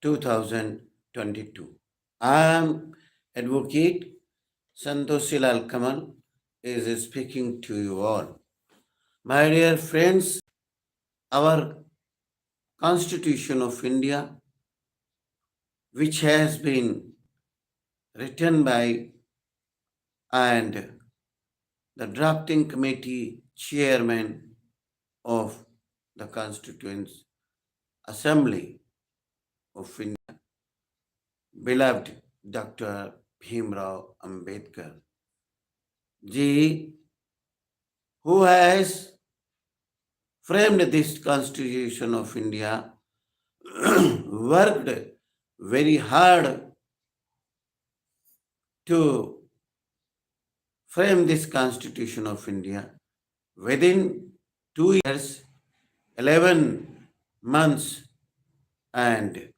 2022. I am Advocate Santoshilal Kamal is speaking to you all. My dear friends, our Constitution of India, which has been written by and the drafting committee chairman of the Constituent Assembly of India, beloved Dr. Bhimrao Ambedkar ji, who has framed this Constitution of India, worked very hard to frame this Constitution of India within 2 years, 11 months, and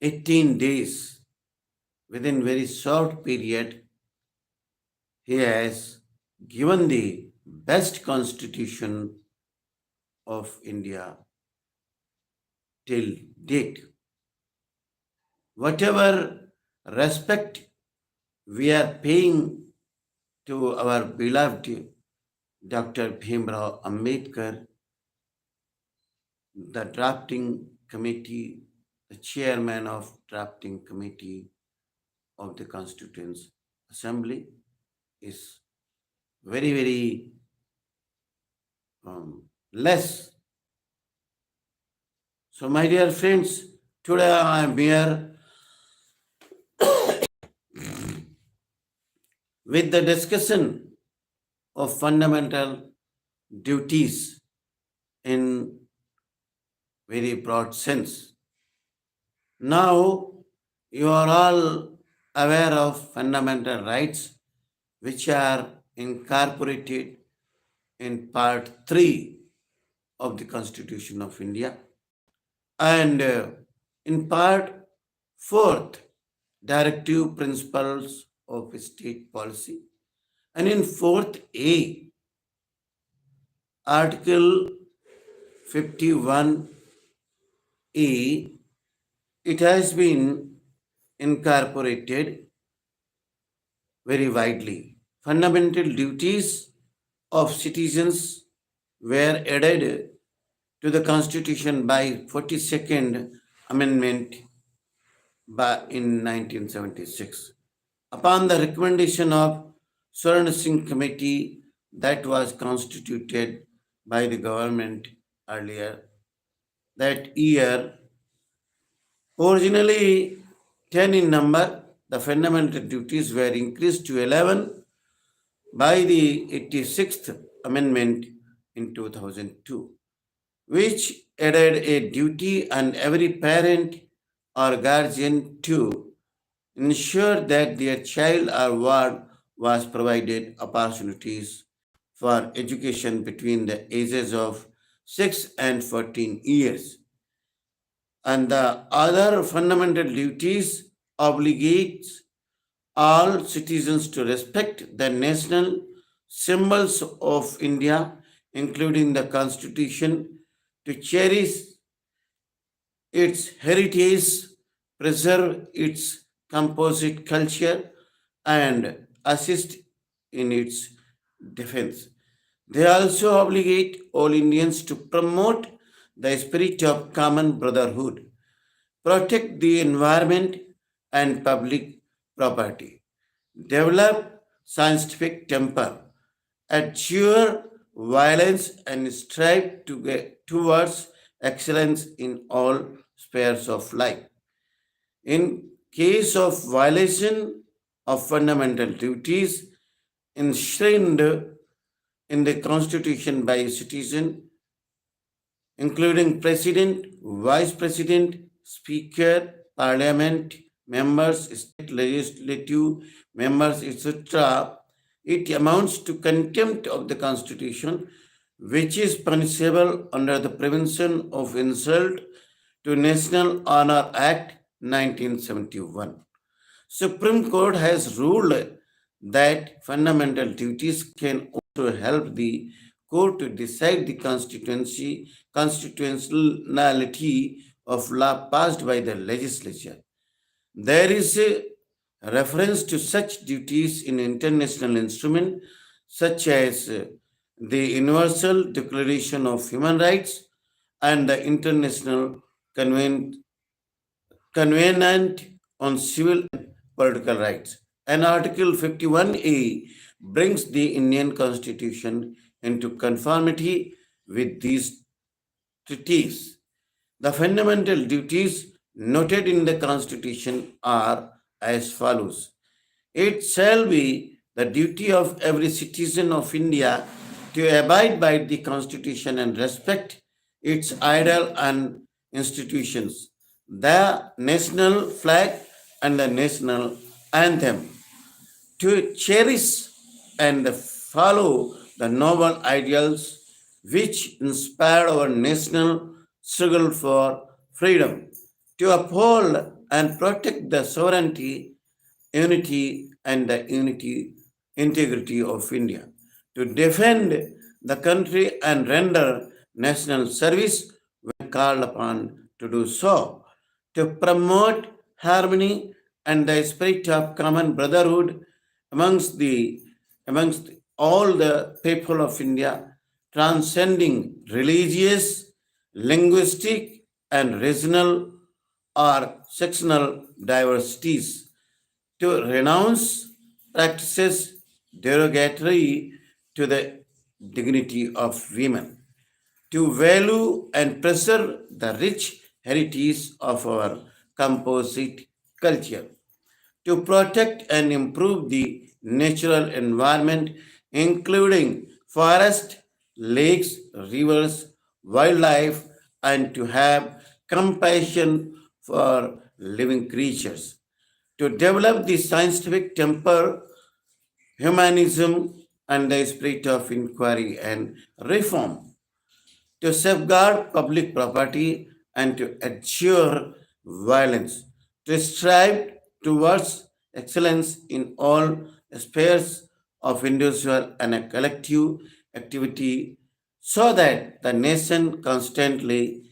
18 days. Within very short period, he has given the best Constitution of India till date. Whatever respect we are paying to our beloved Dr. Bhimrao Ambedkar, the drafting committee, the chairman of drafting committee of the Constituent Assembly is very less. So, my dear friends, today I am here with the discussion of fundamental duties in very broad sense. Now, you are all aware of fundamental rights which are incorporated in part 3 of the Constitution of India, and in part 4th, directive principles of state policy, and in 4th A, article 51A, it has been incorporated very widely. Fundamental duties of citizens were added to the Constitution by 42nd Amendment in 1976. Upon the recommendation of Swarn Singh Committee that was constituted by the government earlier that year, originally 10 in number, the fundamental duties were increased to 11 by the 86th Amendment in 2002, which added a duty on every parent or guardian to ensure that their child or ward was provided opportunities for education between the ages of 6 and 14 years. And the other fundamental duties obligates all citizens to respect the national symbols of India, including the Constitution, to cherish its heritage, preserve its composite culture, and assist in its defense. They also obligate all Indians to promote the spirit of common brotherhood, protect the environment and public property, develop scientific temper, adjure violence, and strive to get towards excellence in all spheres of life. In case of violation of fundamental duties enshrined in the Constitution by a citizen, including President, Vice President, Speaker, Parliament, members, state legislative members, etc., it amounts to contempt of the Constitution, which is punishable under the Prevention of Insult to National Honor Act 1971. Supreme Court has ruled that fundamental duties can also help the court to decide the constitutionality of law passed by the legislature. There is a reference to such duties in international instruments such as the Universal Declaration of Human Rights and the International Conven- Covenant on Civil and Political Rights. And Article 51A brings the Indian Constitution into conformity with these treaties. The fundamental duties noted in the Constitution are as follows. It shall be the duty of every citizen of India to abide by the Constitution and respect its ideal and institutions, the national flag and the national anthem, to cherish and follow the noble ideals which inspired our national struggle for freedom, to uphold and protect the sovereignty, unity, and the integrity of India, to defend the country and render national service when called upon to do so, to promote harmony and the spirit of common brotherhood amongst the amongst all the people of India, transcending religious, linguistic, and regional or sectional diversities, to renounce practices derogatory to the dignity of women, to value and preserve the rich heritage of our composite culture, to protect and improve the natural environment, including forest, lakes, rivers, wildlife, and to have compassion for living creatures, to develop the scientific temper, humanism, and the spirit of inquiry and reform, to safeguard public property and to ensure violence, to strive towards excellence in all spheres of individual and a collective activity so that the nation constantly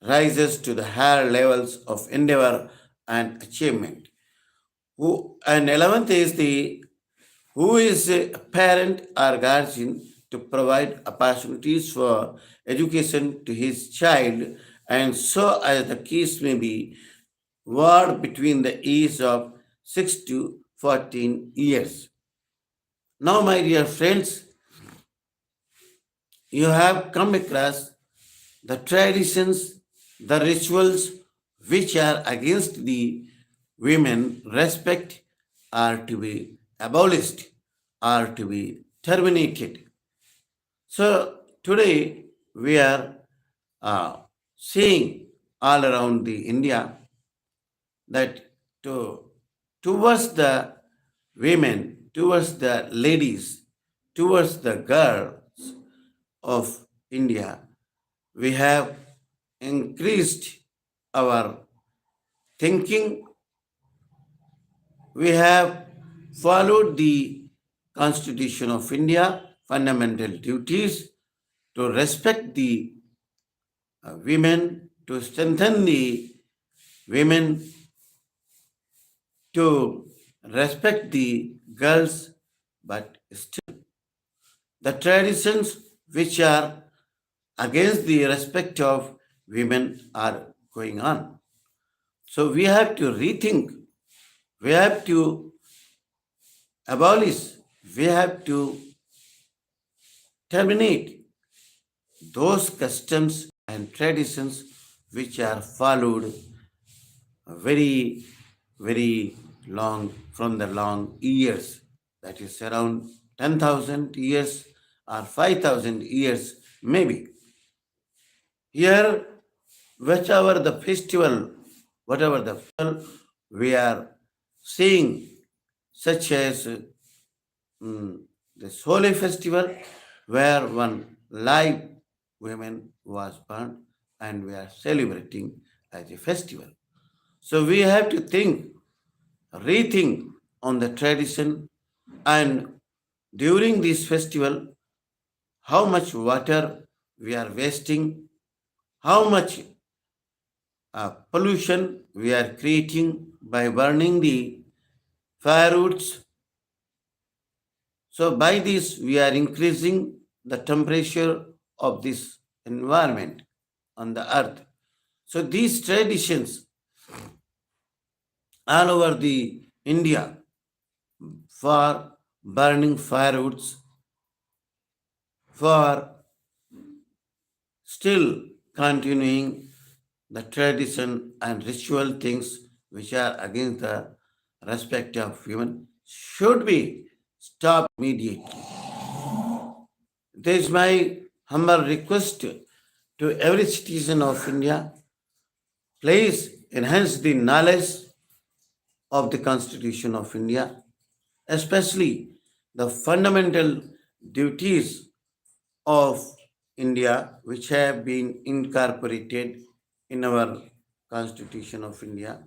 rises to the higher levels of endeavor and achievement. And 11th is the who is a parent or guardian to provide opportunities for education to his child, and so as the case may be, ward between the age of 6 to 14 years. Now, my dear friends, you have come across the traditions, the rituals which are against the women respect are to be abolished, are to be terminated. So today we are uh, seeing all around the India that towards the women, towards the ladies, towards the girls of India, we have increased our thinking, we have followed the Constitution of India, fundamental duties to respect the women, to strengthen the women, to respect the girls, but still the traditions which are against the respect of women are going on. So we have to rethink, we have to abolish, we have to terminate those customs and traditions which are followed very, very long from the long years, that is around 10,000 years or 5,000 years, maybe. Here, whichever the festival, whatever the festival we are seeing, such as the Holi festival, where one live women was born, and we are celebrating as a festival. So we have to think, rethink on the tradition, and during this festival, how much water we are wasting, how much pollution we are creating by burning the firewoods. So, by this, we are increasing the temperature of this environment on the earth. So, these traditions all over the India for burning firewoods, for still continuing the tradition and ritual things which are against the respect of human should be stopped immediately. This is my humble request to every citizen of India. Please enhance the knowledge of the Constitution of India, especially the fundamental duties of India which have been incorporated in our Constitution of India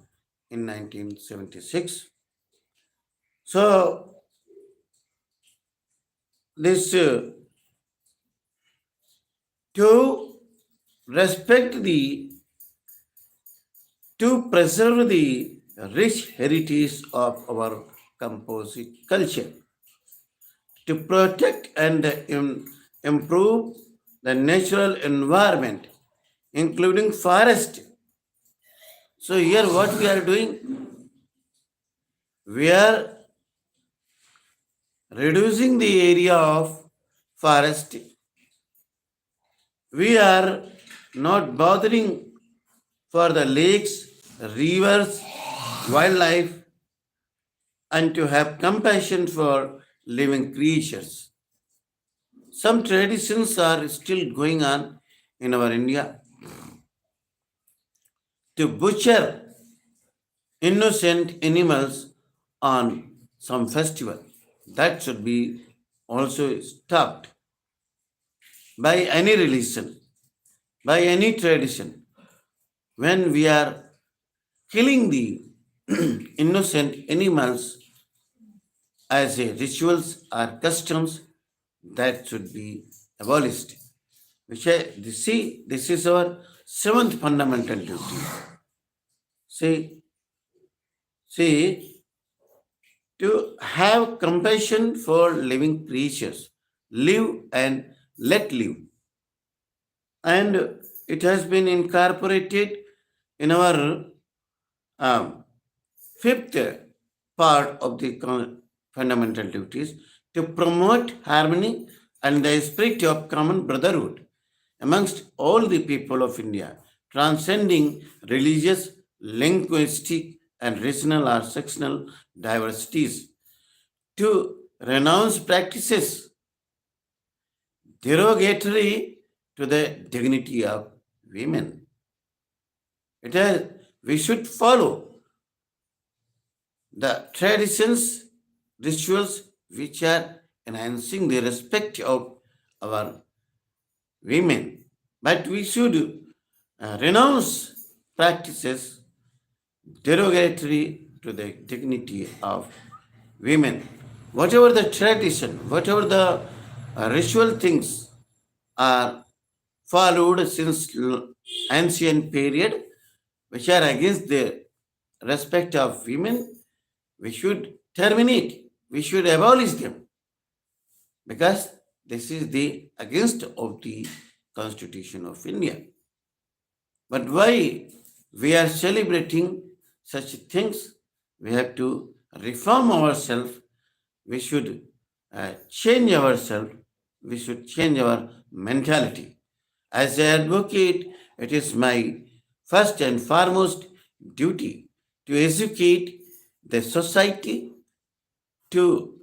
in 1976. So, this to respect the to preserve the rich heritage of our composite culture, to protect and improve the natural environment, including forest. So here what we are doing, we are reducing the area of forest. We are not bothering for the lakes, rivers, wildlife, and to have compassion for living creatures. Some traditions are still going on in our India to butcher innocent animals on some festival. That should be also stopped by any religion, by any tradition. When we are killing the innocent animals as a rituals or customs, that should be abolished. See, this is our seventh fundamental duty. See, see, to have compassion for living creatures, live and let live. And it has been incorporated in our fifth part of the fundamental duties to promote harmony and the spirit of common brotherhood amongst all the people of India, transcending religious, linguistic, and regional or sectional diversities, to renounce practices derogatory to the dignity of women. We should follow the traditions, rituals which are enhancing the respect of our women. But we should renounce practices derogatory to the dignity of women. Whatever the tradition, whatever the ritual things are followed since ancient period, which are against the respect of women, we should terminate, we should abolish them, because this is the against of the Constitution of India. But why we are celebrating such things? We have to reform ourselves. We should change ourselves. We should change our mentality. As an advocate, it is my first and foremost duty to educate the society, to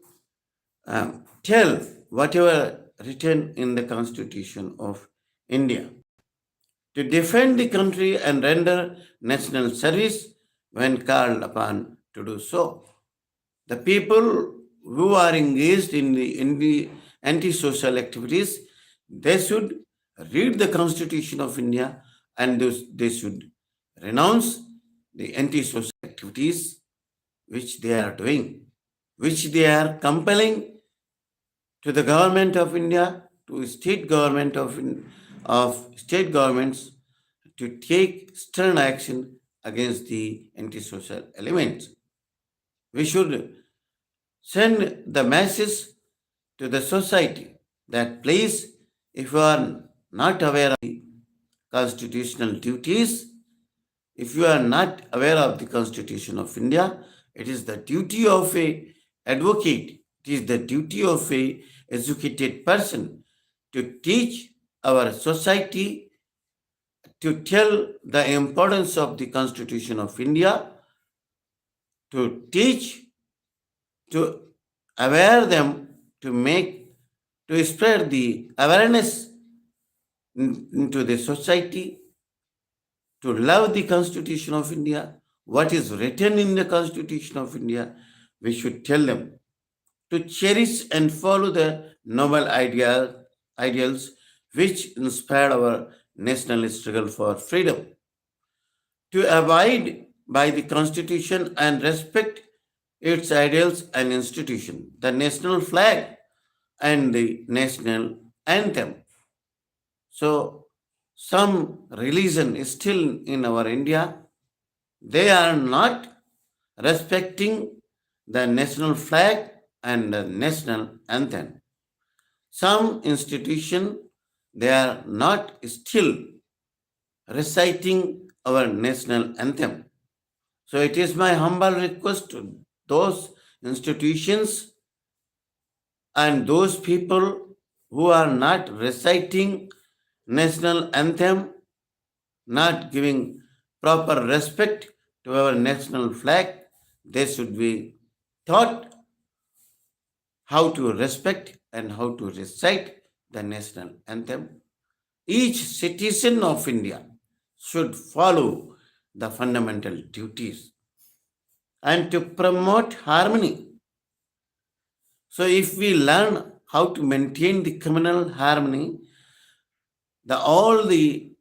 tell whatever written in the Constitution of India, to defend the country and render national service when called upon to do so. The people who are engaged in the anti-social activities, they should read the Constitution of India, and they should renounce the anti-social activities which they are doing, which they are compelling to the government of India to state governments to take stern action against the antisocial elements. We should send the message to the society that please, if you are not aware of the constitutional duties, if you are not aware of the Constitution of India, it is the duty of a advocate, it is the duty of a educated person to teach our society, to tell the importance of the Constitution of India, to teach, to aware them, to spread the awareness into the society, to love the Constitution of India, what is written in the Constitution of India. We should tell them to cherish and follow the noble ideals which inspired our national struggle for freedom, to abide by the Constitution and respect its ideals and institution, the national flag and the national anthem. So, some religion is still in our India. They are not respecting the national flag and the national anthem. Some institution they are not still reciting our national anthem. So it is my humble request to those institutions and those people who are not reciting national anthem, not giving proper respect to our national flag, they should be taught how to respect and how to recite the national anthem. Each citizen of India should follow the fundamental duties and to promote harmony. So if we learn how to maintain the communal harmony, all the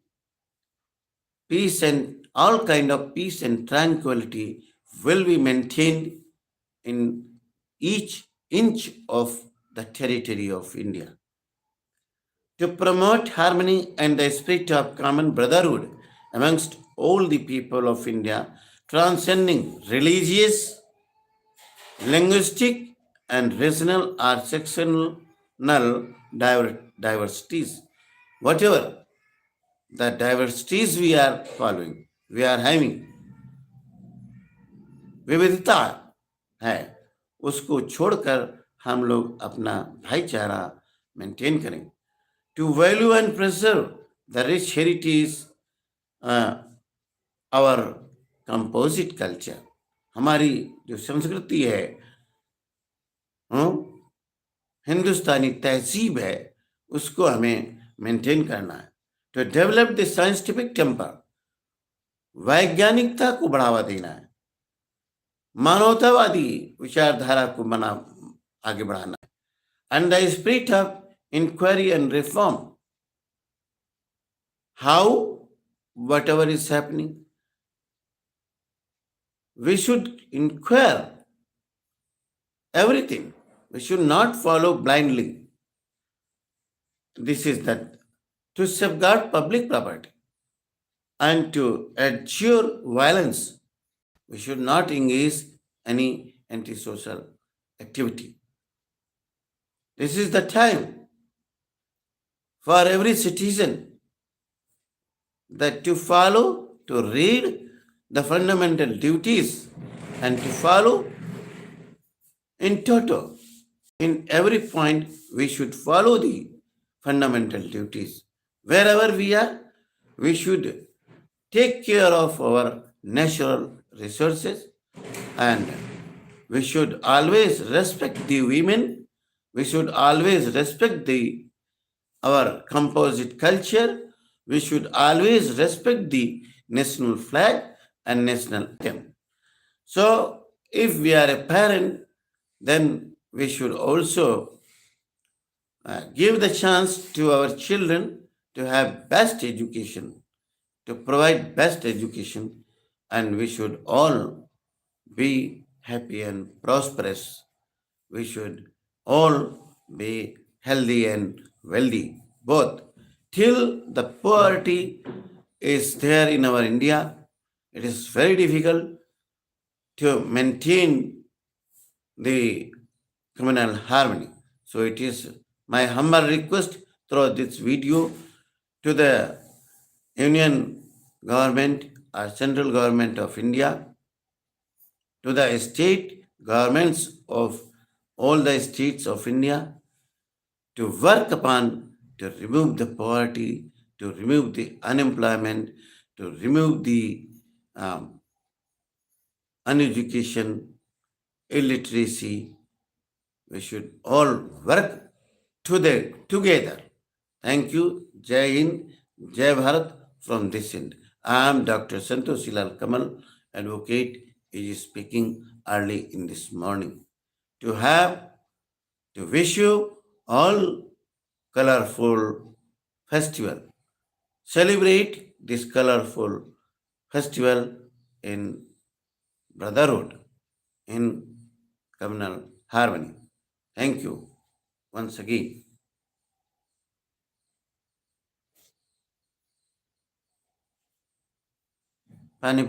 peace and all kind of peace and tranquility will be maintained in each inch of the territory of India. To promote harmony and the spirit of common brotherhood amongst all the people of India, transcending religious, linguistic, and regional or sectional diversities. Whatever the diversities we are following, we are having, विविधता है, उसको छोड़कर हम लोग अपना भाईचारा maintain करें. To value and preserve the rich heritage, our composite culture, हमारी जो संस्कृति है, हिंदुस्तानी तहजीब है, उसको हमें मेंटेन करना है. To develop the scientific temper, वैज्ञानिकता को बढ़ावा देना है, मानवतावादी विचारधारा को आगे बढ़ाना है, and the spirit of inquiry and reform. How, whatever is happening, we should inquire everything. We should not follow blindly. This is that to safeguard public property and to adjure violence. We should not engage any antisocial activity. This is the time for every citizen that to follow, to read the fundamental duties and to follow in toto. In every point, we should follow the fundamental duties. Wherever we are, we should take care of our natural resources and we should always respect the women. We should always respect our composite culture. We should always respect the national flag and national anthem. So, if we are a parent, then we should also give the chance to our children to have best education, to provide best education, and we should all be happy and prosperous. We should all be healthy and wealthy, both. Till the poverty is there in our India, it is very difficult to maintain the communal harmony. So it is my humble request through this video to the Union government or central government of India, to the state governments of all the states of India, to work upon to remove the poverty, to remove the unemployment, to remove the um, uneducation, illiteracy. We should all work together. Thank you. Jai Hind, Jai Bharat from this end. I am Dr. Santosh Lal Kamal, advocate, is speaking early in this morning. To have, to wish you all colorful festival. Celebrate this colorful festival in brotherhood, in communal harmony. Thank you once again. Pani